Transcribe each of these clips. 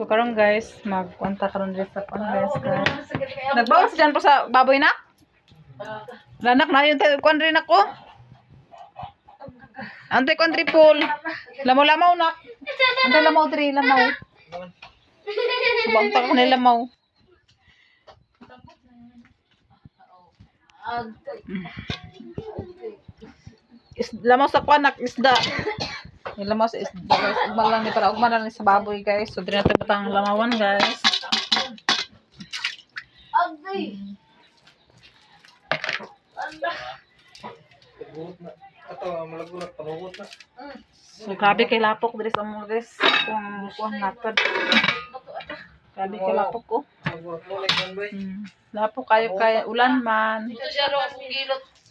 So karon guys, magkwanta karon diri sa kwan guys. Nagbawas dyan po sa baboy na? Lanak na yun tayo kwan rin ako. Antay kwan triple. Lamaw-lamaw na. Antay lamaw diri, lamaw. Subang ko na lamaw. Lamaw sa kwan nak isda. Lamaw sa isda guys. Ugma lang ni para ugma lang ni sa baboy guys. So diri natin batang lamawan guys. So grabe kay lapok diri sa mo guys. Kung natad. Grabe kay lapok ko. Lapok kayo kay ulan man.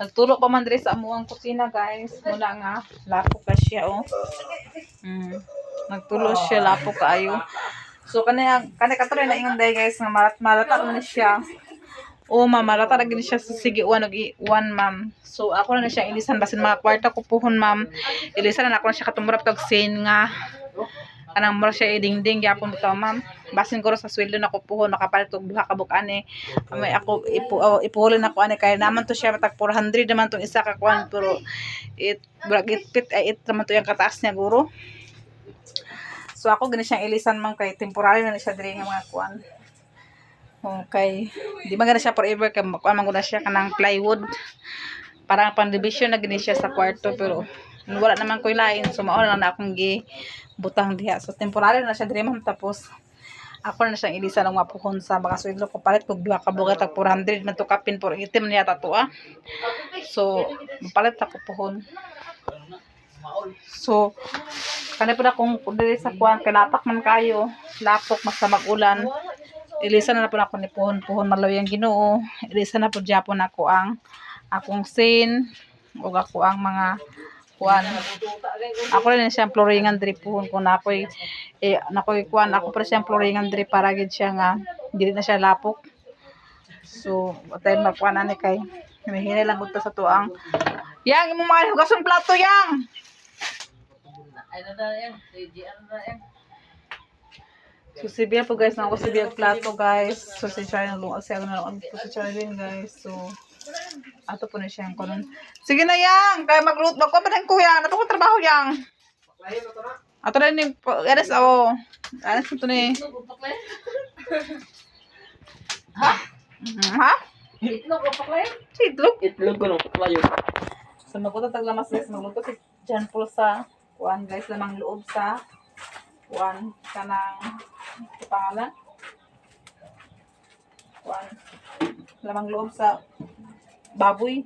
Nagtulok pa man diri sa amuang kusina guys. Muna nga lapok ka siya oh. Nagtulo siya lapok kayo. So kani katuloy na ingon day guys nga malata na siya. Oh ma'am, malata na gini siya sa sige 1 ma'am. So ako na siya ilisan basin mga kwarta ko puhon ma'am. Ilisan na ako na siya katumurap kag sin nga kanang mura siya idingding gyapon bitaw ma'am. Basin ko sa sweldo na ko puhon makapalit og duha ka buk-ani. May ako ipuhulon ako ani kay naman to siya matag 400 naman tong isa ka kwan pero it naman to yung kataas niya guro. So ako gani siyang ilisan man kay temporary na siya diri nga mga kwan. Okay. Di man gani siya forever kay kuan man guna siya kanang plywood. Parang pang division na gani siya sa kwarto pero wala naman koy lain so mao na akong butang diha. So temporary na siya diri man tapos ako na siyang ilisan ang mapuhon sa baka sweldo ko palit kog duha ka bugat tag 400 man to kapin por item niya tato ah. So palit ako puhon. So kanay pud akong diri sa kuan kanapak man kayo lapok mas mag-ulan. Ilisan na pud ako ni puhon malaw yang Ginoo. Ilisan na pud gyapon ako ang akong sin ug ako ang mga kuan. Ako rin siyang floringan diri puhon ko na ako'y nakoy kuan ako pa siyang floringan diri para gid siya nga dili na siya lapok. So watay magkuan ani kay hinay lang gud ta sa tuang. Yang imong mga hugason plato yang. So si Bia po guys, ako si Bia plato guys. So si Charlie nalungan siya na si Charlie guys. So ato po na siya ang karon. Sige na yang, kay magluto ko pa din kuya. Nato ko trabaho yang. Ato na ni ganas oh. Ganas to ni. Ha? Ha? Itlog o paklayo? Itlog ko no paklayo. So magluto tag lamas guys, magluto si Jan Paul sa kuan guys lamang loob sa kuan kanang pangalan. Kuan lamang loob sa baboy.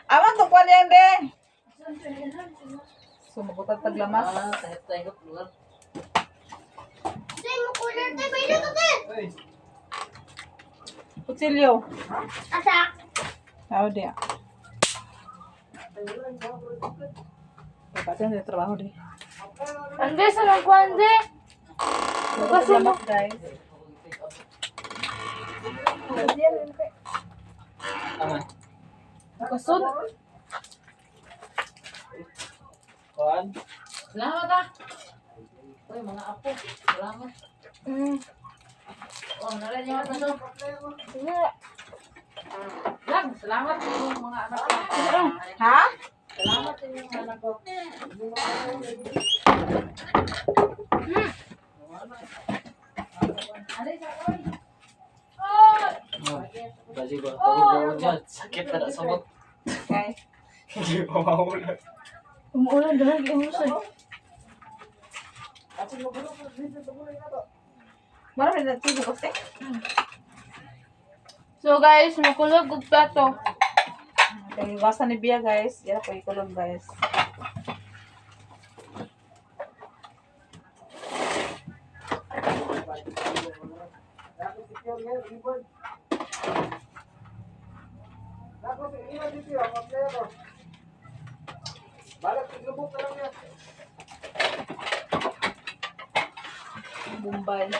Awan tong kuan yan de. So magutad tag lamas. Tayo lugar. Say mo kuler tay baylo to te. Kutsilyo. Asa? Tao dia. Pagkatan de trabaho de. Ande sa nang kuan de. Kasi mo guys. Nakasod. Kuan. Salamat ah. Oy mga apo, salamat. Oh, nara niyo na to. Lang, salamat sa mga anak ko. Ha? Salamat sa mga anak ko. Sakit na sabot. Okay. Hindi pa maulan. Umuulan dahil iusan. Marami na tigo kasi. So guys, makulog og plato. Okay, iwasan ni Bia guys. Yan ako ikulog guys. Bombay.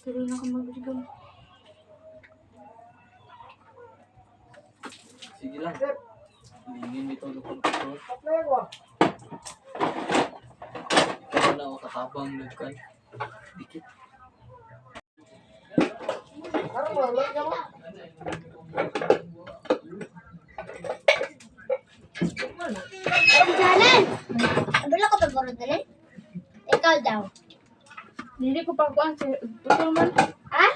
Sila na ka mag-ibon. Sige lang. Hingin ito lupang ito. Kaya na ako katabang nagkan. Dikit. Jalan! Abala ka pa baro dalhin? Ikaw daw. Hindi ko pa kuhan. Ito man. Ha?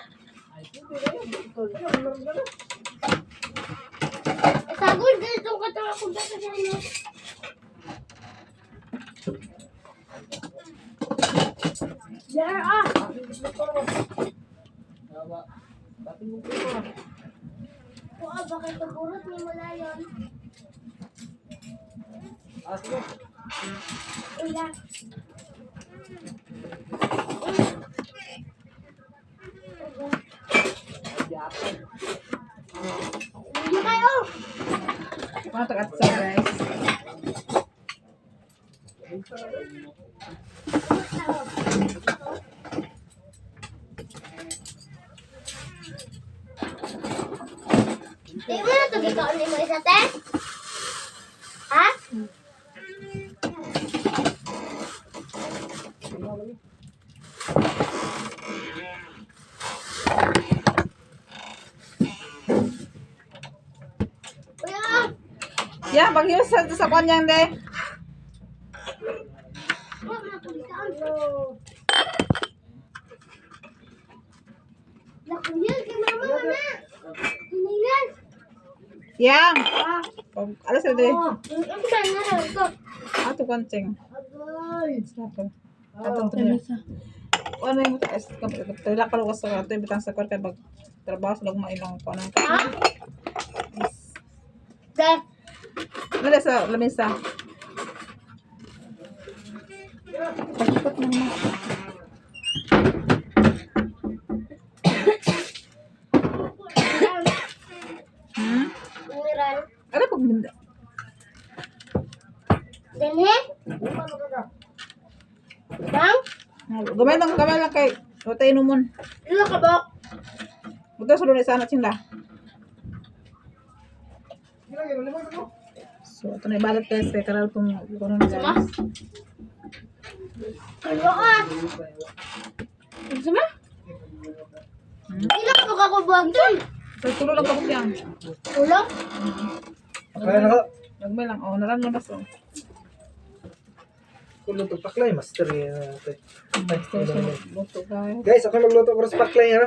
Sagol dito ka tawa ko ba sa inyo? There ah! Oo, bakit pagurot ni mo na yun? Uya. Hindi kayo! Mga tagat-sa guys. Di mo na ito gikaon ni mo isa, te? Ha? Kuya! Yeah, pag-use sa kanyang de. Huwag na ito gikaon. Nakuyan kay mama na! Hinilan! Yang. Alas na de. Ang saan na rin ito? Ato kancing. Agay! Ato. Atong tuloy. Ano yung taas? Tila ka lukas sa ato. Ibitang sa kwarta. Trabaho sa lagma ilang ko. Anong Ha? Te! Nala sa lamesa. Pagkot na mo. Hmm? Umiran. Ano pag minda? Denhe? Bang? Gamay lang kay. Otay numon. Ilo ka ba? Buto sa lunes sana sila. So, ito na ibalat guys. Kaya karal itong kuno guys. Ilo ka! Sama? Ilo ka ba kakubuhag dun? So, tulo lang kabuk yan. Ulo? Kaya na ka. Nagmay lang. Oh, naran labas oh. Kung luto paklay, master yan. So, luto guys. Guys, ako magluto para sa paklay ha.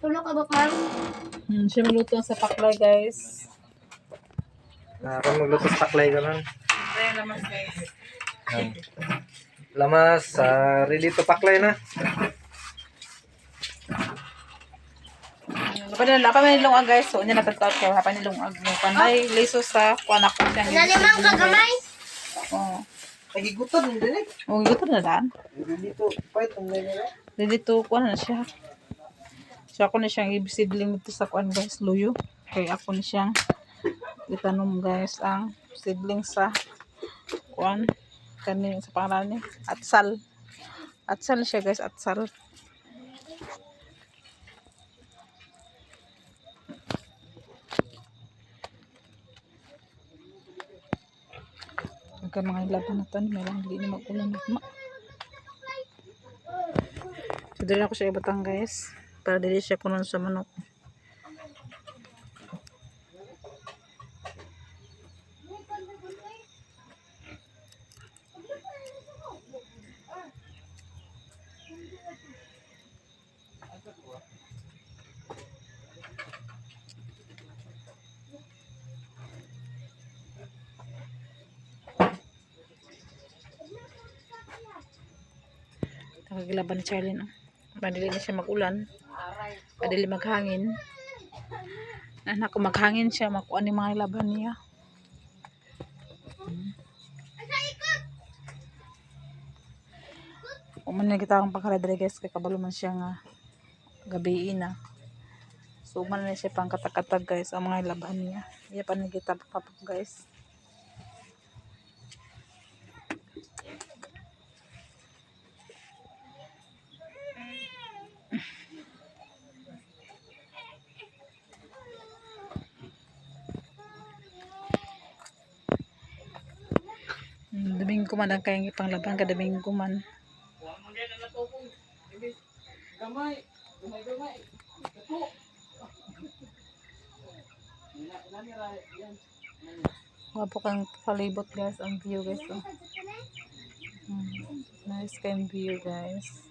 Ulo ka ba ka? Siya magluto sa paklay guys. Ako magluto sa paklay ka lang. Ayan naman guys. Lamas, ready to paklay na. Lapa may nilungag guys. So, niya natatawag ko. Hapa nilungag. Yung panay, liso sa kuanak ko siya. Nalimang kagamay? Oo. Pagigutan, hindi na. Oh, gusto na daan. Ready to fight, ang nila. Ready to kuan na siya. So, ako na siyang ibisidling dito sa kuan guys. Luyo. Kaya ako na siyang itanom guys ang sidling sa kuan. Kanin sa pangalan ni Atsal. Atsal siya guys. Atsal. Magka mga ilaban na tan, may lang hindi na magulan. So, dali ako siya ibatang guys. Para dili siya kunon sa manok. Nakagilaban ni Charlie no. Madali na siya magulan. Madali maghangin. Anak ko maghangin siya, makuha ni mga laban niya. Uman na kita ang pagkaradre guys, kay kabalo man siya nga gabi na. So uman na siya pang katakatag guys, ang mga laban niya. Iya pa na kita papap guys. Domingo man ang kayang ipanglabang ka Domingo man. Gamay. Gamay. Ito. Wapo kang palibot guys ang view guys. Oh. Nice kayong view guys.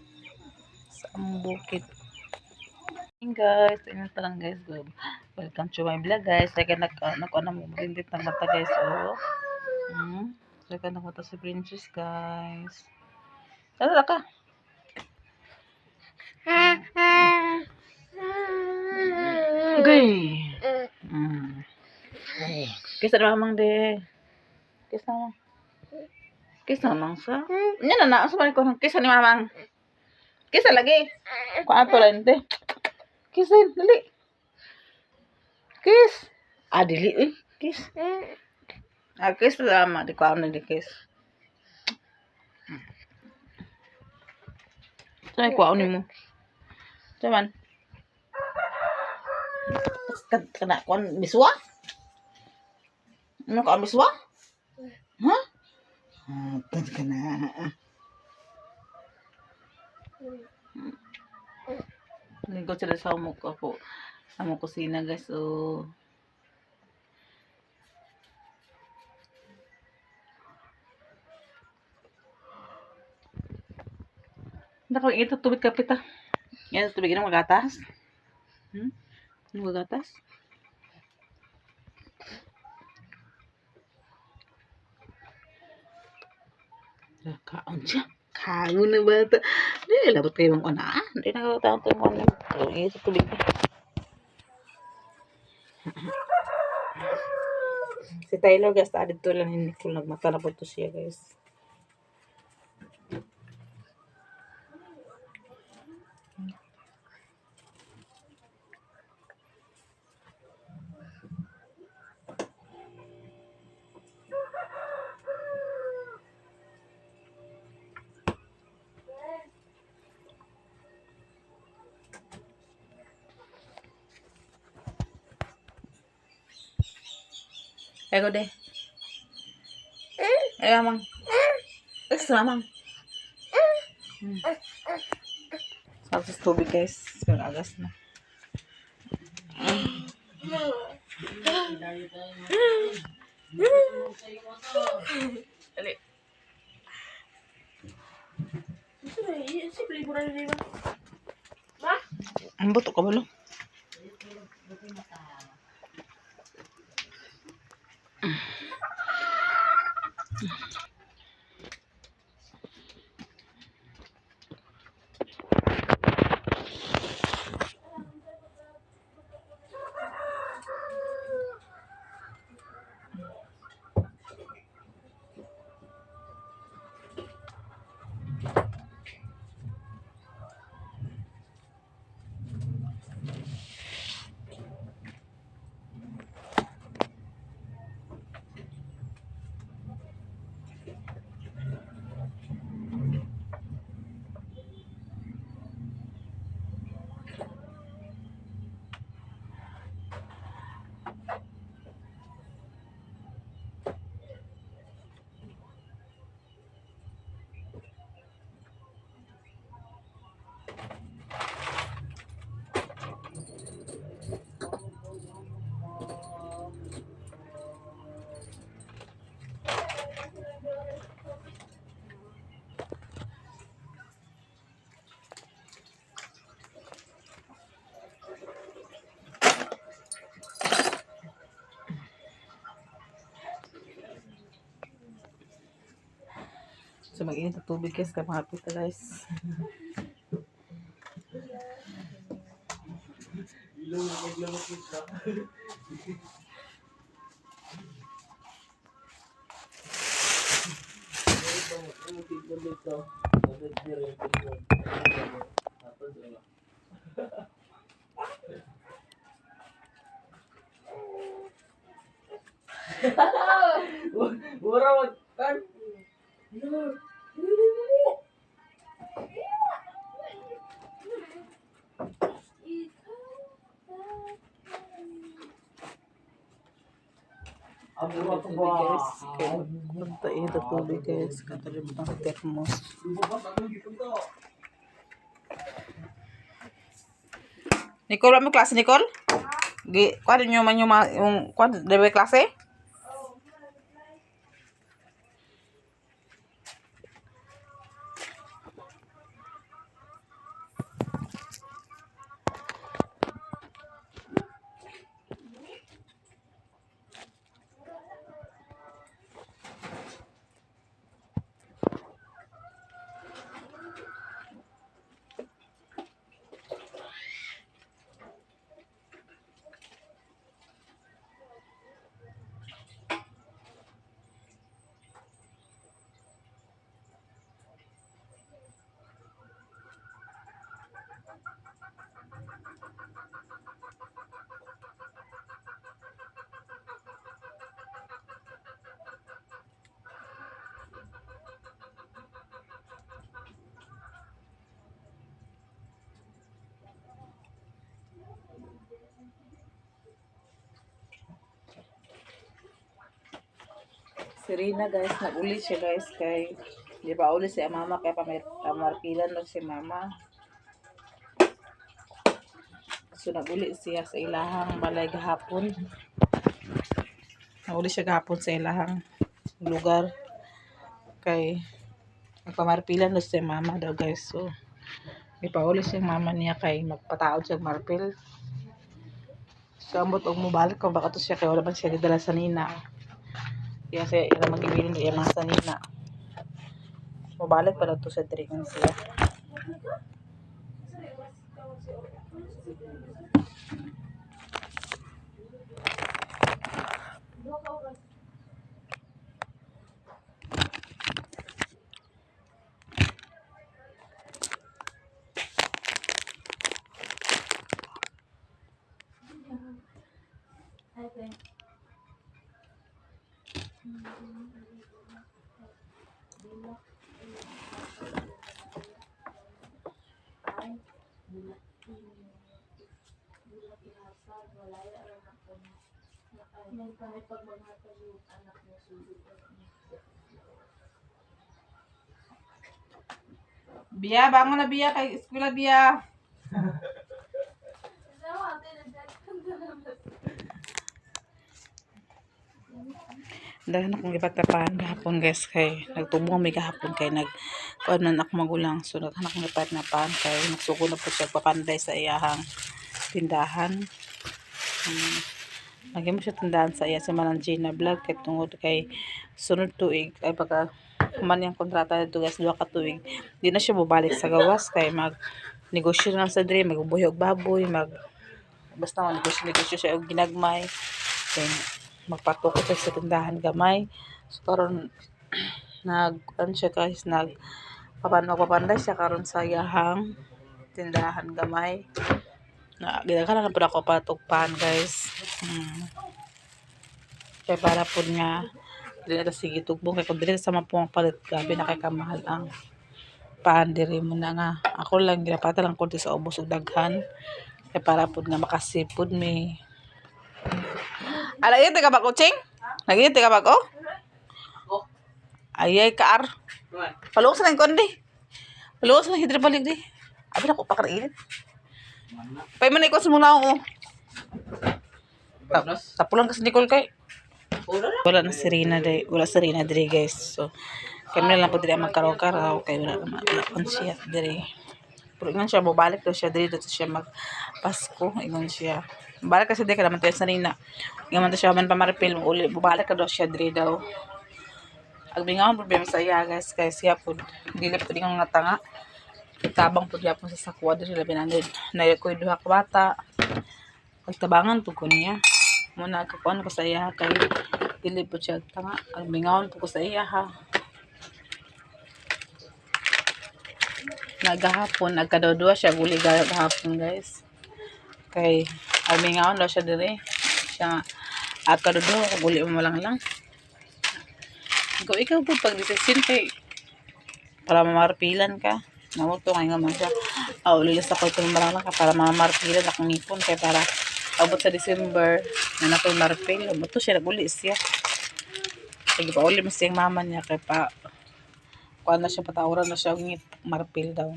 Sa among bukid. Hey guys, ingat pa lang guys. Welcome to my vlog guys. Saya nakuha na mo magindit ng mata guys. Oh. Saya nakuha si Princess guys. Tara ka. Okay. Kisa na mamang de. Kisa mamang. Kisa mamang sa. Nya na sa ko kisa ni mamang. Kisa lagi. Ko ato lang de. Kisa dali. Kiss. Ah dili eh. Kiss. Ah kiss sama di ko ano di kiss. Saan ko ano mo? Saan? Kena kon miswa? Ano ka miswa? Ha? Tad kena. Lingkod sila sa amo kusina guys. So Nako ito tubig kapita. Yan tubig ng magatas. Yung magatas. Kaon siya. Kaon na ba ito? Hindi, labot kayo mong una. Hindi na taon ito mong una. Ito tubig. Si Tyler guys, dito lang hindi full nagmata na po ito siya guys. Ego deh. Mamang. Mamang. Tapos tubig guys. Agas na. Dali. Ang buto ka ba lo? So mag-init ang tubig guys, kaya mahapit na guys. Mura wag kan. guys. Kaya magtayo na tubig guys. Katuloy mo sa thermos. Nicole, ano klase Nicole? Kuha nyo man yung kuha, dalawa klase? Si Rina guys, nag-uli siya guys kay di ba uli si mama kaya pamarpilan lang si mama. So nag-uli siya sa ilahang balay gahapon. Nag-uli siya gahapon sa ilahang lugar kay pamarpilan lang si mama daw guys. So di pa uli si mama niya kay magpataod siya marpil. So ambot og mobalik ko baka to siya kay wala man siya gidala sa nina. Kaya siya ira mag-ibilin niya mga sanina. Mabalik pa na to sa dringan siya. Biya, bangon na Biya kay eskwela Biya. Dahil akong ipatapahan gahapon guys kay nagtubong may gahapon kay kuan man ako magulang so naghanak ng ipatapahan kay nagsuko na po siya papanday sa iyahang tindahan. Lagi mo siya tindahan sa iya sa Manangina vlog kay tungod kay sunod tuig ay pagka kuman yung kontrata dito guys 2 ka tuig di na siya bubalik sa gawas kay mag negosyo na sa dre magbubuhi og baboy basta negosyo siya og ginagmay kay magpatukot siya sa tindahan gamay so karon siya guys papanday siya karon sa iyahang tindahan gamay na ginagana na pud ako patugpan guys kay para pud nga dili na sige tugbong kay kung dili sa mapuang palit gabi na kay kamahal ang paan diri mo na nga ako lang ginapata lang konti sa ubos ug daghan kay para pud nga makasipod mi ala ito ka ba coaching lagi ito ka ba ko ayay kaar paluwas na kondi paluwas na hidrobalik di abi na ko pakarainit pay man iko sa muna ako tapulan kasi Nicole kay wala na si Rina day wala si Rina diri guys so kami na lang po diri magkaraw-karaw kay wala na siya diri pero ingon siya balik daw siya diri dito siya magpasko ingon siya balik kasi diri ka naman tayo sa Rina ingon man siya man pamaripil uli balik ka daw siya diri daw agbingawan problema sa iya guys kay siya po dili po dingon nga tanga tabang po diya po sa sakwa diri labi na ko duha ka bata pagtabangan po ko niya muna kakuan ko sa iya kay dili po siya tanga agbingawan po ko sa iya ha nagahapon nagkadudua siya guli gahapon guys kay agbingawan daw siya diri siya akadudua guli mo lang ikaw po pag decision kay para mamarpilan ka namuto kay nga man siya ulilas ako itong marang ka para mamarpilan akong ipon kay para abot sa December na nakoy marpil buto siya naguli siya Sige pa, uli mas yung mama niya kay pa, kuha na siya, patawuran na siya, ngit, marpil daw.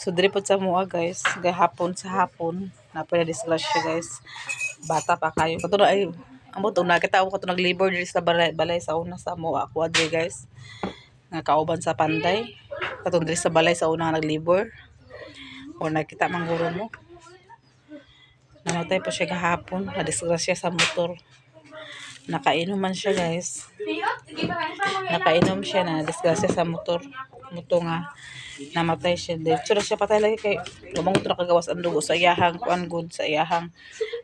So, diri po sa mua, guys. Gahapon sa hapon. Napala disgrasya, guys. Bata pa kayo. Kato na, ay, amo to, nakita ako kato nag-labor diri sa balay sa una sa mua. Ako, diri, guys. Nga kauban sa Panday. Kato diri sa balay sa una nga nag-labor. O, nakita mang guro mo. Namatay po siya gahapon. Na-disgrasya sa motor. Nakainom man siya, guys. Nakainom siya na disgrasya sa motor. Motor nga namatay siya. Diretso na siya patay lagi kay lumangot na kagawas ang dugo sa iyahang kuan good sa iyahang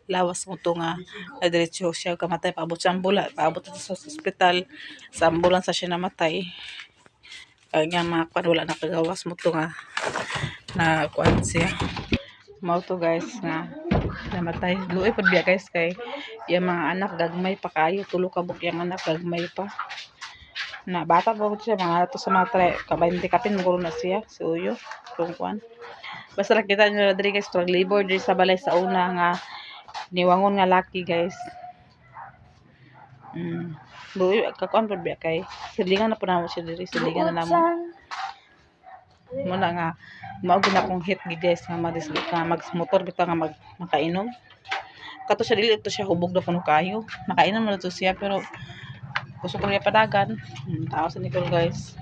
lawas motor nga na diretso siya kamatay paabot sa ambula paabot sa ospital sa ambulans siya namatay. Ay nga mga kuan wala na kagawas motor nga na kuan siya. Mao to guys nga namatay. Luoy pud biya guys kay yung mga anak gagmay pa kayo tulo ka buk yung anak gagmay pa. Na bata pa ko siya mga to sa mga ka-20 kapin maguro na siya si Uyo kung kuan basta nakita nyo na diri guys pag labor diri sa balay sa una nga niwangon nga laki guys Uyo kakuan pa biya kay silingan na po na mo siya diri silingan na namo muna nga maugin na kong hit guys nga mag-motor bitaw nga makainom kato siya dili to siya hubog na kuno kayo nakainom na to siya pero gusto ko niya padagan. Tao sa Nicole guys.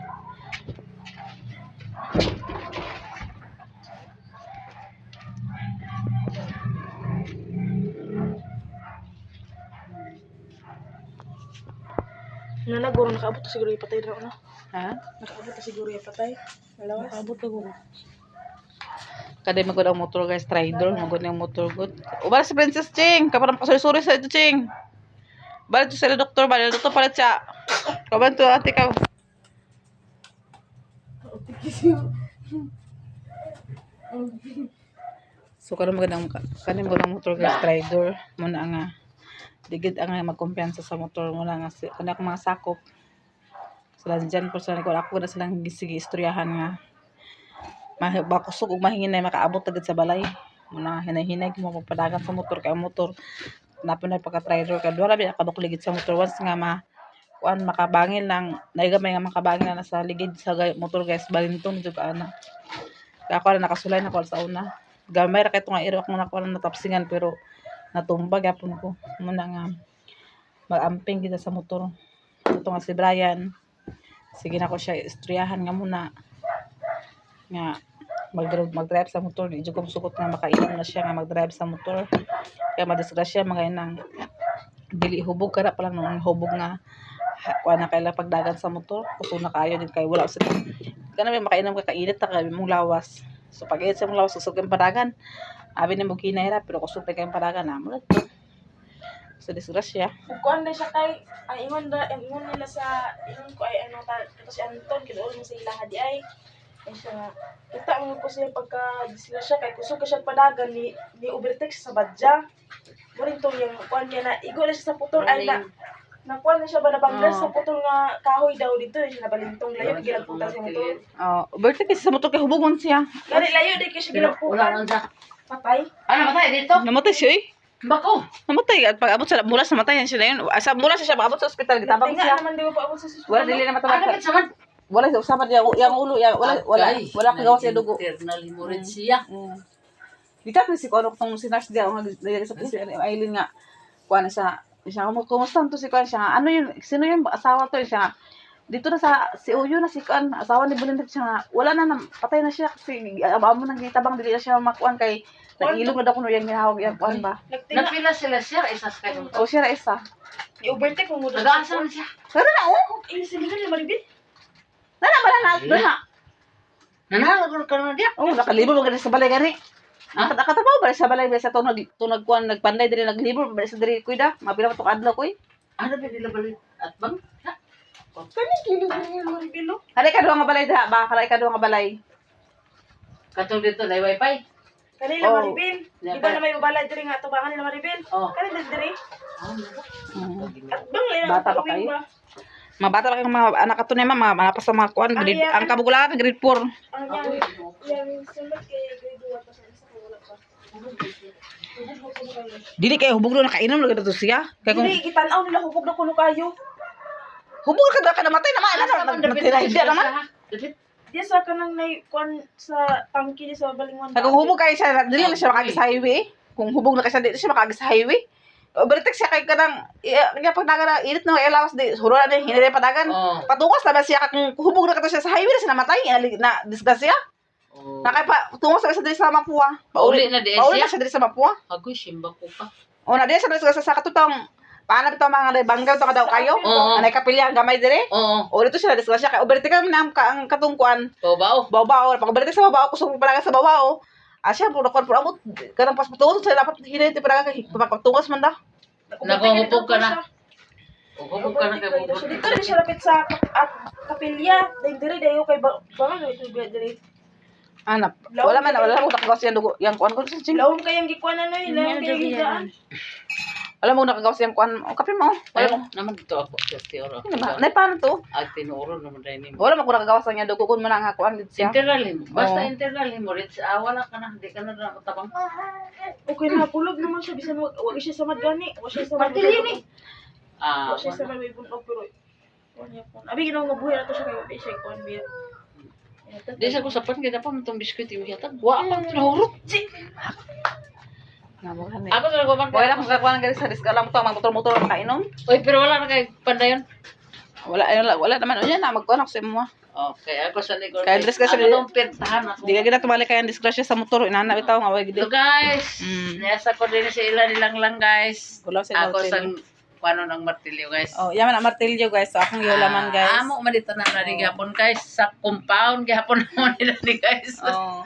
Naguro nakaabot na siguro yung patay daw na. Ha? Nakaabot na siguro yung patay. Malawas. Nakaabot na ko. Kada magod ang motor guys, Tridor, magod ang motor good. Ubara si Princess Ching, kaparang pasuri-suri sa ito Ching. Balik to sa doktor, palit siya. Kaban to ate ka. So karon magandang kanin mo ng motor guys, Tridor muna nga digid ang magkumpiyansa sa motor muna nga kana akong mga sakop. Sila dyan po sa likod ako na silang sige istoryahan nga makusog ug mahinginay makaabot agad sa balay. Muna hinay-hinay mo pagpadagan sa motor kay motor napon na pagka-Tridor kay wala ba kabuk ligid sa motor once nga kuan makabangil ng naigamay nga makabangil na sa ligid sa motor guys balintong jud ana. Kaya ako na nakasulay na ko sa una. Gamay ra kay nga iro ako nakuha na natapsingan pero natumba gyapon ko. Muna nga mag-amping kita sa motor. Ito nga si Brian. Sige na ko siya istoryahan nga muna. Nga mag-drive sa motor. Di ko sukot nga makainom na siya nga mag-drive sa motor. Kaya madisgrasya mga inang dili hubog ka na pala nung hubog nga kuha na kaila pagdagan sa motor. Kuso na kayo din kayo wala sa kana may makainom ka kainit ta kay mong lawas. So pag sa mong lawas usog ang padagan. Abi na mo kinahira pero kusog na kayong padagan na mo to. So disgrasya. Kuan na siya kay ang ingon nila sa ingon ko ay ano ta ito si Anton kinuol mo sa ilaha di ay siya nga kita mo ko siya pagka disgrasya kay kusog ka siya padagan ni overtake sa badya. Muring tong yung kuan niya na igol siya sa putol ay na nakuha na siya ba nabanggas sa putol nga kahoy daw dito siya nabalintong layo gilagputan sa motor. Berta kasi sa motor kay hubogon siya. Gani layo di kay siya gilagputan. Patay. Namatay dito? Namatay siya eh. Bako. Namatay at pag abot sa mula sa matayan siya na yun. Asa mula siya abot sa ospital gitabang Tinga siya. naman di mo pa abot sa susunod. Wala dili na matabang. Ano ka saman? Wala sa usapan niya yang ulo yang wala kagawas sa dugo. Internal hemorrhage siya. Dita si ko ano tong sinas dia ang nagdali sa si Aileen nga kuan siya mo kumusta to si kuan siya ano yun sino yung asawa to siya dito na sa si Uyo na si kuan asawa ni Bulindet siya nga wala na patay na siya kasi amo nang gitabang dili na siya makuan kay nag-ilog na daw kuno yang gihawag yang kuan ba Napila sila siya isa sa kayo. o siya ra isa I-overtake mo mo doon. Nag-aasa man siya. pero na oh Sige na maribin. na Nanalo ka naman diya. oh nakalibol mo sa balay gani nakatabaw ba sa balay sa to nagkuan nagpanday diri naglibol ba sa diri kuida mapila pa to adlaw koy Ano ba nila balik at bang? Kani kilo na maribin no. halay ka duha nga balay da ba halay ka duha nga balay Katong dito na wifi. Kani la maribin. Di ba na may babalay diri nga tubangan nila maribin? Oh. Kani diri. At bang lang Bata pa kayo? Mabata pa kayong mga anak ato ni mama, malapas sa mga kuan, grade, ang kabugulakan grade 4. Ang yang sunod kay grade 1 pa sa isa ko wala pa. Dili kayo hubog na nakainom lagi to siya. Kaya kung Dili gitanaw nila hubog na kuno kayo. hubog ka namatay naman na hindi naman. Di sa kanang naikuan sa tangki ni sa balingwan. Kaya kung hubog kayo siya, dili na siya makagis sa highway. Kung hubog na kayo siya, dili siya makagis sa highway. Balitak siya kay kanang kaya pag naga init na ilawas di huro na hinire padagan. Patukas na ba siya kung hubog na kato siya sa highway na siya namatay na disgrasya. Nakay pa tungos sa diri sa Mapua. Pauli na di Pauli siya. na siya diri sa Mapua. Agoy, simba ko pa. O na diri sa sa katutong paano bitaw mga banggaw to daw kayo? Oo. Anay kapilya ang gamay dire. Oo. O dito siya disgrasya kay oberti ka nam ka ang katungkuan. Babaw. Babaw pag oberti sa babaw kusog pala sa babaw. Asya puro kon puro amot kanang pas patuos sa dapat hinay ti padagan kay pagtungos man da. Nakuhubog ka na. Hubog ka na kay bubog. So dito rin siya lapit sa kapilya. Dahil diri dayo kay bangan dito diri. Anap. Wala man wala mo nakagawas yan dugo. Yang kuan ko sa chim. Lawom kayang gikuan na noy, lawom kayang gigaan. Wala mo nakagawas yan kuan. O kape mo. Wala mo. Naman dito ako. Kasi ora. Nay paano to? At tinuuro naman rin ni mo. Wala mo ko nakagawas niya dugo kun mo na nga kuan dito siya. Internal mo. Basta Oo. internal mo. Rich, wala ka na. Hindi ka na tabang. Okay na kulog naman siya bisan wag siya sa madgani, wag siya sa madgani. Wag siya sa may bunog pero kunya po. Abi ginaw nga buhay ato siya kay abi siya kuan biya. Di sa kusapan kita pa itong biskuit yung yatag. Wa pa tinahurot. Nabukan Ako talaga ba? wala akong kakuan nga sa disk alam mo to mga motor-motor ang kainom. Uy, pero wala na kay pandayon. Wala naman unya na magkuan ako sa imo. Okay, ako sa likod. Kaya dress ka sa- Ako itong pintahan ako. Di ka gina tumali kay ang disgrasya sa motor inana bitaw nga way gid. So guys, Mm. nasa ko din sa ilan nilang lang guys. Wala sa Ako sa martilyo. paano ng martilyo guys. Oh, yaman ang martilyo guys. So akong yulaman guys. Amo malito na na gihapon guys sa compound gihapon mo nila ni guys. Oh.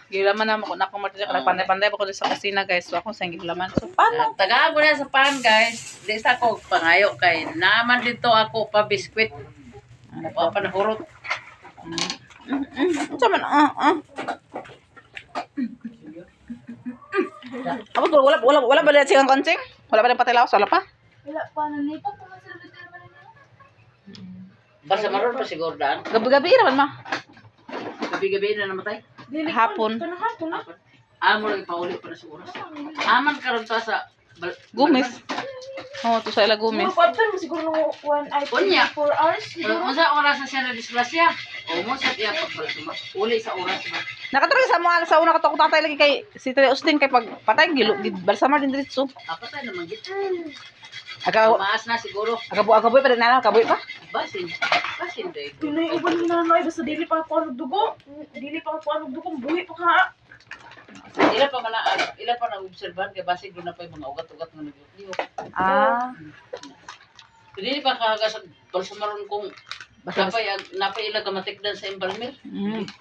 Yulaman na ako na akong martilyo kada panday-panday pa ko sa kusina guys. So ako sa yulaman. So paano? Tagaan ko na sa pan guys. Di sa ko pangayo kay naman dito ako pa biskwit. Ano Pa panahurot. Sa man Abo wala ba dito ang konsing? Wala ba din patilaw? Wala pa? Wala pa nanipa pa man sila bitin man nila. Basta maroon pa siguro daan. Gabi-gabi naman ma. Gabi-gabi na namatay. Dili Hapon. kanang hapon na. Amo lang pauli pa na sa oras. Aman karon ta sa Gumis. Oh, to sa ila gumis. Siguro pa mo siguro no 1 ay Unya. 4 hours. Mo sa oras na siya na disgrasya. O mo sa tiya pagbalik. Uli sa oras ba. Nakatry sa mga sa una kato ko tatay lagi kay si Tere Austin kay pag patay gilo balsamar din diretso. Apatay naman gid. Aga Maas na siguro. agaboy pa din na kaboy pa. Basin. Basin day. Pinoy uban na na basta dili pa ko ang dugo. Dili pa ko ang dugo buhi pa ka. Ila pa man ila pa nag-obserbahan kay basig do na pa yung mga ugat-ugat nga nagyo. Ah, Dili pa kagasag balsamaron kung basta napay ila kamatikdan sa embalmer.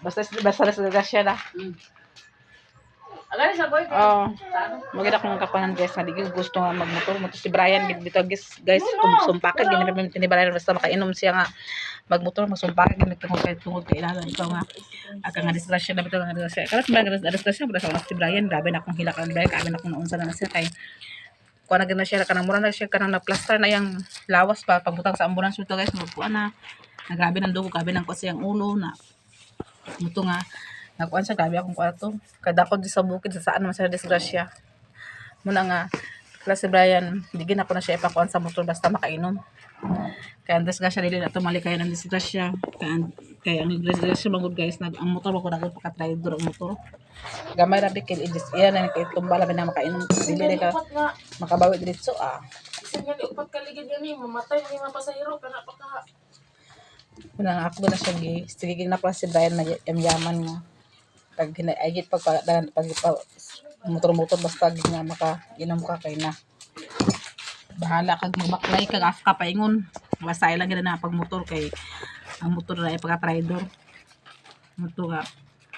basta sa siya na. Agani sa boy. Oh. Maganda kung kapanan guys na di ko gusto nga magmotor mo to si Brian gid dito guys sumpakan gid na tinibalan basta makainom siya nga magmotor masumpakan gid tungod kay ilan ikaw nga aka nga disgrasya na bitaw nga disgrasya kalas ba nga disgrasya basta sa si Brian grabe na akong hila kan Brian kami na akong naunsa na siya kay kuha na gid na siya kanang mura na siya kanang na plaster na yang lawas pa pagbutang sa ambulance to guys magkuha na grabe ng dugo grabe ng kasi ang ulo na muto nga nakuan siya grabe akong kwarto kada ko di sa bukid sa saan naman siya disgrasya muna nga kala si Brian digin ako na siya ipakuan sa motor basta makainom kaya ang disgrasya dili na tumali kaya ng disgrasya kaya ang disgrasya magod guys ang motor ako nagod pagka-driver ang motor gamay ra bikil idis iya na kay tumbala ba na makainom dili ka Upat nga. makabawi diretso Isa nga upat ka ligid gani mamatay ni mga pasahero kana pa ka. muna nga ako na siya sige na pa si Brian na yaman nga pag hinaigit pag motor-motor basta gid nga makainom ka kay na bahala kag mabaklay kag afka paingon basta lang gid na pag motor kay ang motor na ay pagka-traidor moto nga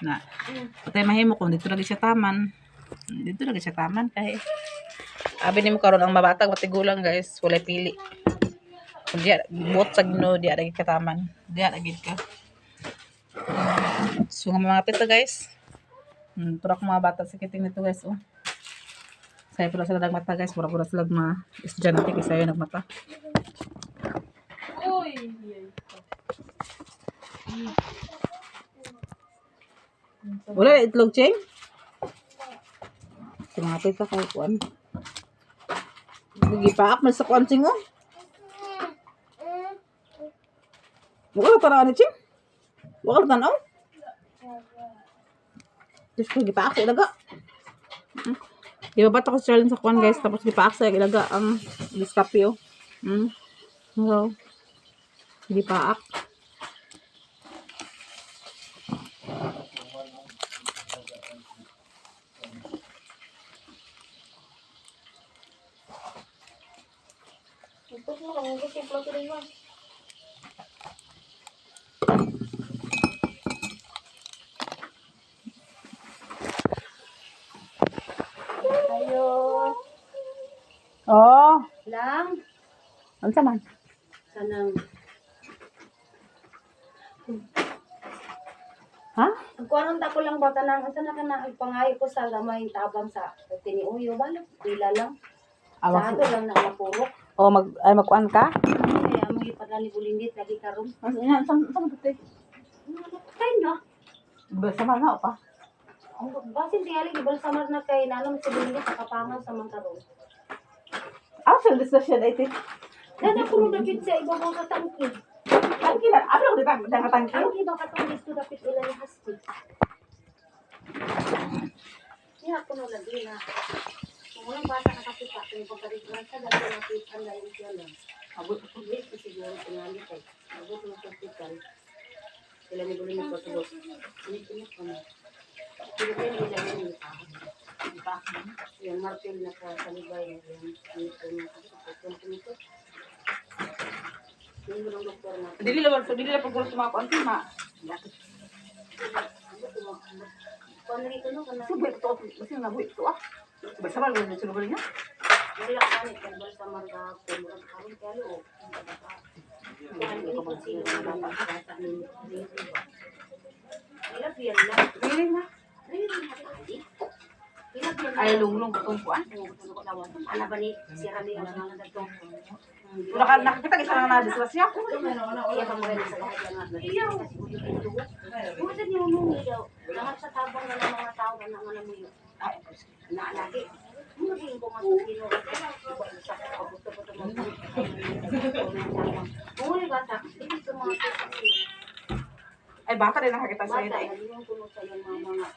na patay mahimo kung dito lagi siya taman kay abi nimo karon ang mabatag matigulang guys walay pili kung diya bot sa Ginoo diya lagi ka taman diya lagi ka. So nga mga pito guys. Turak mga bata sa kiting nito guys oh. Saya pula sila nagmata guys, pura-pura sila mga estudyante kasi sayo nagmata. Uy. Wala na itlog, Cheng? Tumapit ka kay kuan. Gipaak man sa kuan sing oh. Wala tara ni Ching. Wala tanaw. Diyos ko, gipaak sa ilaga. Ibabat ako si Charlene sa kuan guys. Tapos gipaak sa ilaga ang diskapyo. So, gipaak. Ito mo kung gusto ko lang rin. Ayo. Oh, Lang. ano sa man? Sanang. Ha? Kuanon ta ko lang bata nang asa na kana pangayo ko sa gamay tabang sa tiniuyo balak pila lang. Sa ato lang na mapurok. Oh, magkuan ka? Kaya mo ipadali bulindit lagi karon. Ano yan? Saan tutay? Kay na. Basta man na pa. Ang basin tingali gibal samar na kay nanam sa bulindit sa kapangan sa man karon. Ah, sa diskusyon ay ito. Dada ko na dapit sa ibabaw sa tangki. Ano kina? Ano ko dito? Nakatangki? Ang iba katong dito dapit ila ni husky. Kaya ko na lagi na. Kung walang bata nakakita, kung pagkarikulan sa dati nakitaan na yung siya lang. Abot ko ko siguro tingali kay. Abot mo sa hospital. Sila ni bulim ko sa bot. Ini ko na. Pero kaya nila yung yung martil na sa salibay yung ito. Yung mga doktor na. Dili lang pag gusto mga kuan ma. Kung rito no kana. Subay to, kasi na buit to ah. Basta man mo sunod niya. Wala ka ni kambal sa marga kumurang karon kaya o. Kuan ini ko sino na bata ni. Ila piyan lang. Dili na. Ila piyan. Ay lunglong katong kuan. Ala ba ni sira ni ang mga dadto. Wala ka nakita isa lang na diskusya. Iya ka mo sa lahat nga. Iya kasi uli ito. Kung sa niyo mo daw, lahat sa tabang ng mga tao na nangamuyo. Ay, na lagi. Mo din ko mas kino. Sa kabuto-buto mo. Uli bata, dito mga Ay baka din nakakita sa bata, ito. yung kuno sa yung mga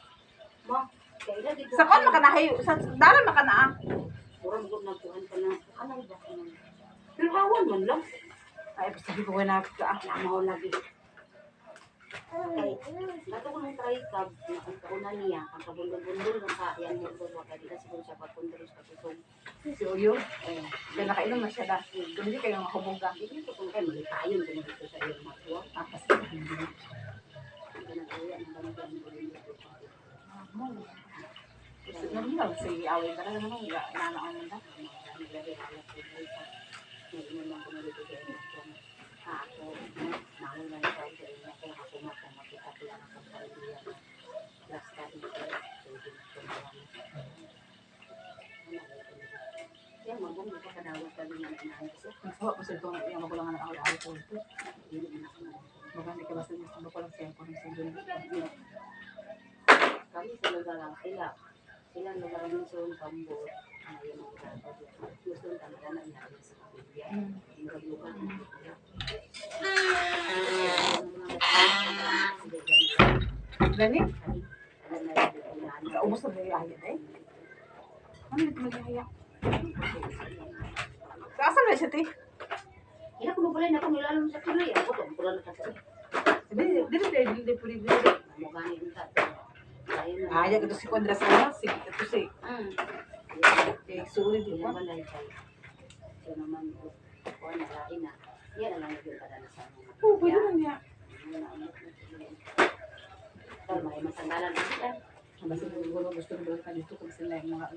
ma, kaya dito. Sa kuan makanahay, sa dalan makanaa. Kurang gud nagkuhan ka na. Ano ba ka? Pero awan man lang. Ay basta di ko na ka. Namaw lagi. Ay, nato ko nung try cab, ang kauna niya, ang kabundol-bundol ng yan mo doon, waka di na siguro siya pagpundalos katusog. Si Uyo. Kaya nakainom na siya dahil. Hindi kayo makabuga. Hindi ko kung kayo malitayon kung dito sa iyong matuwa. Apas. Hindi na kaya ang bandan ko rin dito. Nung lang si away ka na naman. Inanaan mo na. Ako, namin na ito, kaya ako makikita lang ang pagkaliyan. Basta ito, kaya magong ito kadawat kami ng inahin kasi. Nagsawa ko sa itong yung magulangan ng away-away ko ito. Hindi na ako na. Maganda ka basta niya sa ko lang siya kung sa doon. Kami sa lugar lang sila. Sila lugar ng Son Kambot. Ngayon ang gagawin. Gusto ng talaga na inahin sa kapilya. Yung lugar ng kapilya. Gani? Naubos na nagyaya eh. Ano dito magyaya? Saan na siya ti? Ina ko pala na kung nilalong sa tuloy. Ako to, pula na kasi. Dili pwede. Mo gani din ta. Ayun na. Kaya ito si Condra sa mga. Ito si. Sulit Hindi yun. naman lang tayo. So naman ko. Kung ano lain na. Yan na lang yung kadalasan. Oo, pwede na niya. May masanggalan na sila. Basta siguro gusto nila ka dito kung sila yung mga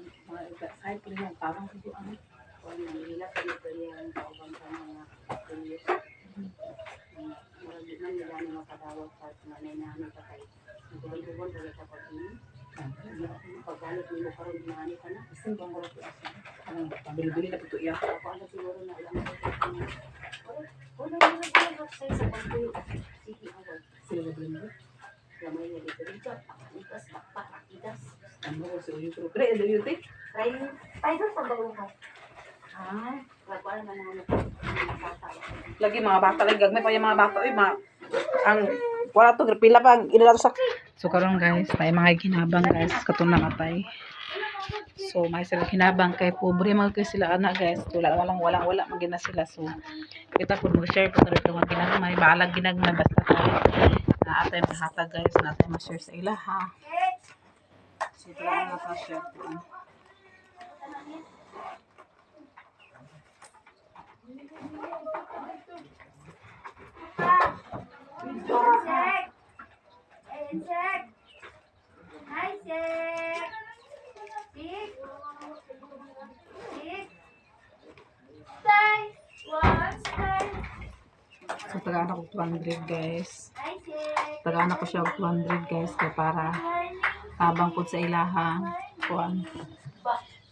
side ko rin yung parang hindi ano. Kung nila sa dito yung kaubang sa mga kulis. Marami man nila na makadawat sa mga nainanay pa kayo. Nagubay-gubay ulit sa pag-inom. Paggalit nila parang ginani ka na. Kasi bang wala ko asa. Anong pabili-bili na ito iya. Ako ano siguro na lang. Wala sa pagtuyo. Sige, awal. Sila na blender. Gamay nga dito dito. Itas, pakpak, itas. Ano ko si Uyo pero kaya ano yun te? Try doon sa bago ko. Wala naman mga bata. Lagi mga bata lagi gagmay pa yung mga bata oy ang wala to pila pa ang ilala sa. So karon guys, may mga ginabang guys katong nakatay. So may sila ginabang kay pobre mga kay sila anak guys. Wala magina sila. So kita pud mag-share ko dito mga ginagmay, balag ginagmay basta tayo. Naatay mahatag guys, naatay ma-share sa ila ha. So ito lang naka-share ko. So, tagaan ako 200 guys. Tagaan ako siya 200 guys. Kaya para habang po sa ilaha. Kuan.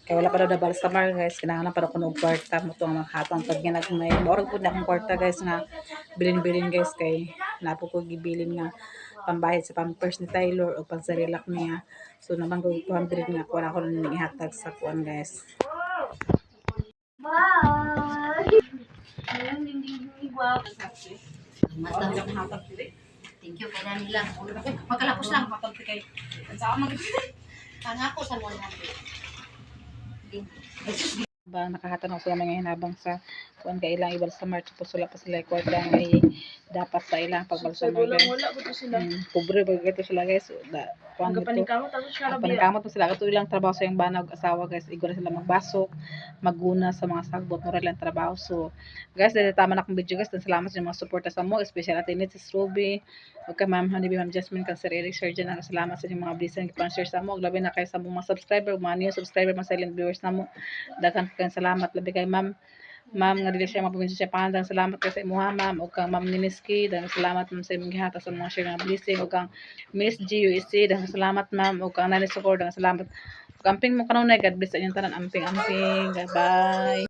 Kaya wala pa daw dabal sa mar guys. Kinanganan pa daw ko ng kwarta mo itong makatang pag ginagmay. Maurag po na akong kwarta guys nga bilin guys. Kay napo ko gibilin nga pambahid sa pampers ni Taylor o pagsarilak niya. So naman ko 200 nga kuan ako nang ihatag sa kuan guys. Thank you kay Danila. Pagkalapos lang. Pangako sa 100. Ba nakahatan ako sila mga hinabang sa kuan kay ilang ibal sa March tapos wala pa sila kwarta nga dapat sa ilang pagbal sa March. Wala ko sila. Pobre ba gato sila guys. Kuan Ang dito. paningkamot ako siya Ang paningkamot pa sila kato ilang trabaho sa yung banag asawa guys. Igor sila magbasok, magguna sa mga sagbot mura lang trabaho. So guys, dito tama na akong video guys. Salamat sa mga suporta sa mo, especially atin ni Sis Ruby. Okay, Ma'am Honeybee, Ma'am Jasmine, Cancer Eric, Surgeon, salamat sa inyong mga blessing ipan-share sa mo. Labi na kayo sa mga subscriber, mga new subscriber, mga silent viewers na mo. Daghang kayong salamat. Labi kay Ma'am nga dili siya mapabinsi siya pandang salamat kay sa imuha Ma'am o kang Ma'am Niniski daghang salamat Ma'am sa imong gihata sa mga share nga blessing o kang Miss GUSC daghang salamat Ma'am o kang Nani Socor daghang salamat. Amping mo kanunay God bless sa inyong tanan amping bye.